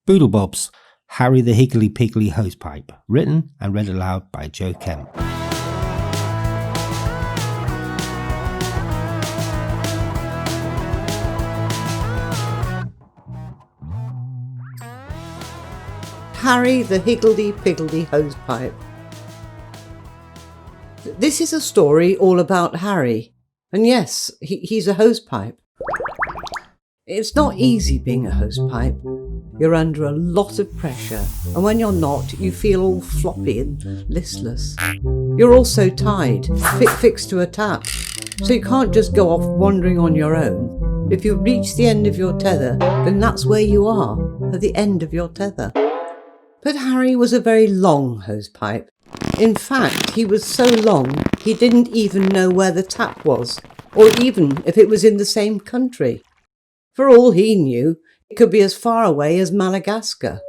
Boodlebob's Harry the Higgledy-Piggledy Hosepipe, written and read aloud by Jo Kemp. Harry the Higgledy-Piggledy Hosepipe. This is a story all about Harry. And yes, he's a hosepipe. It's not easy being a hosepipe. You're under a lot of pressure, and when you're not, you feel all floppy and listless. You're also tied, fixed to a tap, so you can't just go off wandering on your own. If you reach the end of your tether, then that's where you are, at the end of your tether. But Harry was a very long hosepipe. In fact, he was so long he didn't even know where the tap was, or even if it was in the same country. For all he knew, it could be as far away as Madagascar.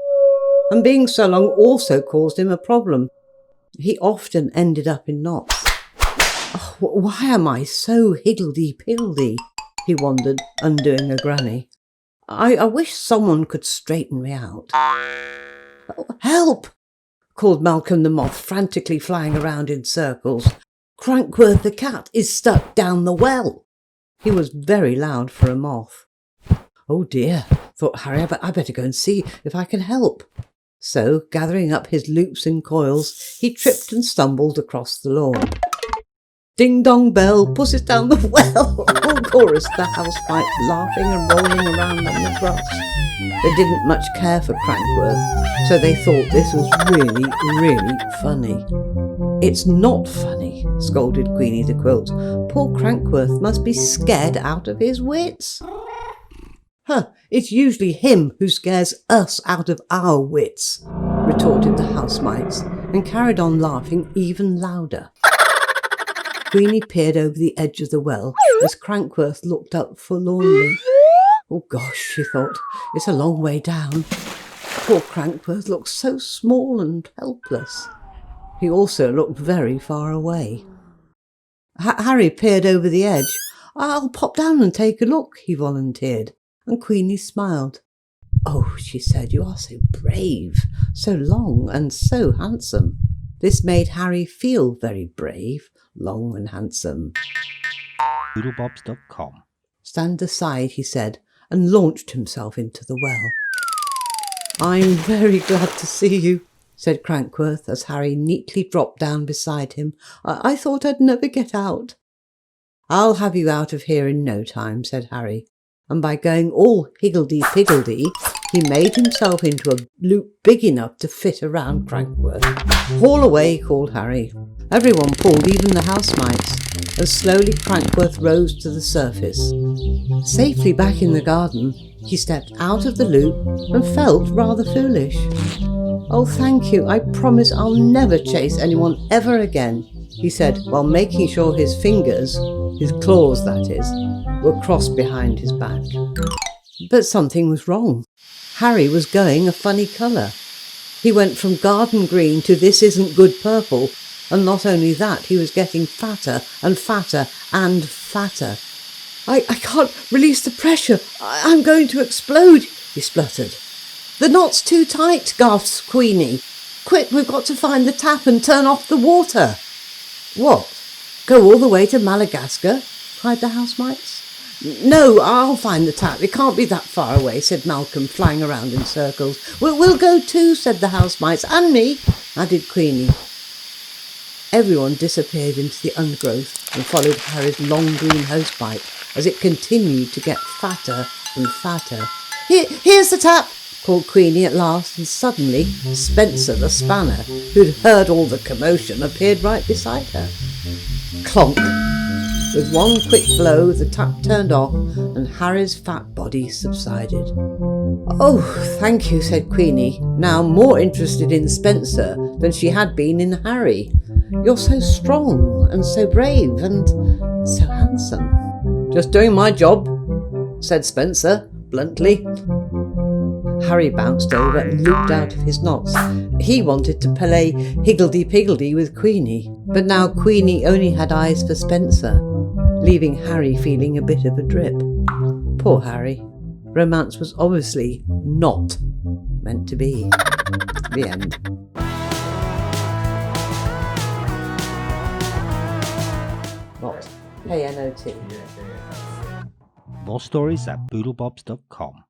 And being so long also caused him a problem. He often ended up in knots. Oh, why am I so higgledy-piggledy? He wondered, undoing a granny. I wish someone could straighten me out. Oh, help! Called Malcolm the Moth, frantically flying around in circles. Crankboth the cat is stuck down the well. He was very loud for a moth. Oh dear, thought Harry, I better go and see if I can help. So, gathering up his loops and coils, he tripped and stumbled across the lawn. Ding dong bell, puss down the well, chorused the housepipe, laughing and rolling around on the grass. They didn't much care for Crankboth, so they thought this was really funny. It's not funny, scolded Queenie the quilt. Poor Crankboth must be scared out of his wits. It's usually him who scares us out of our wits, retorted the housemites, and carried on laughing even louder. Queenie peered over the edge of the well as Crankboth looked up forlornly. Oh gosh, she thought, it's a long way down. Poor Crankboth looked so small and helpless. He also looked very far away. Harry peered over the edge. I'll pop down and take a look, he volunteered, and Queenie smiled. Oh, she said, you are so brave, so long and so handsome. This made Harry feel very brave, long and handsome. Boodlebobs.com. Stand aside, he said, and launched himself into the well. I'm very glad to see you, said Crankboth as Harry neatly dropped down beside him. I thought I'd never get out. I'll have you out of here in no time, said Harry, and by going all higgledy-piggledy, he made himself into a loop big enough to fit around Crankboth. Haul away, called Harry. Everyone pulled, even the housemites, and slowly Crankboth rose to the surface. Safely back in the garden, he stepped out of the loop and felt rather foolish. Oh, thank you, I promise I'll never chase anyone ever again, he said, while making sure his fingers, his claws that is, were crossed behind his back. But something was wrong. Harry was going a funny colour. He went from garden green to this isn't good purple, and not only that, he was getting fatter and fatter and fatter. I can't release the pressure. I'm going to explode, he spluttered. The knot's too tight, gasped Queenie. Quick, we've got to find the tap and turn off the water. What? Go all the way to Madagascar? Cried the housemites. No, I'll find the tap. It can't be that far away, said Malcolm, flying around in circles. We'll go too, said the housemites. And me, added Queenie. Everyone disappeared into the undergrowth and followed Harry's long green hosepipe as it continued to get fatter and fatter. Here's the tap, called Queenie at last, and suddenly Spencer the spanner, who'd heard all the commotion, appeared right beside her. Clonk! With one quick blow, the tap turned off and Harry's fat body subsided. Oh, thank you, said Queenie, now more interested in Spencer than she had been in Harry. You're so strong and so brave and so handsome. Just doing my job, said Spencer, bluntly. Harry bounced over and looped out of his knots. He wanted to play higgledy-piggledy with Queenie, but now Queenie only had eyes for Spencer, leaving Harry feeling a bit of a drip. Poor Harry. Romance was obviously not meant to be. The end. Not K-N-O-T. More stories at boodlebobs.com.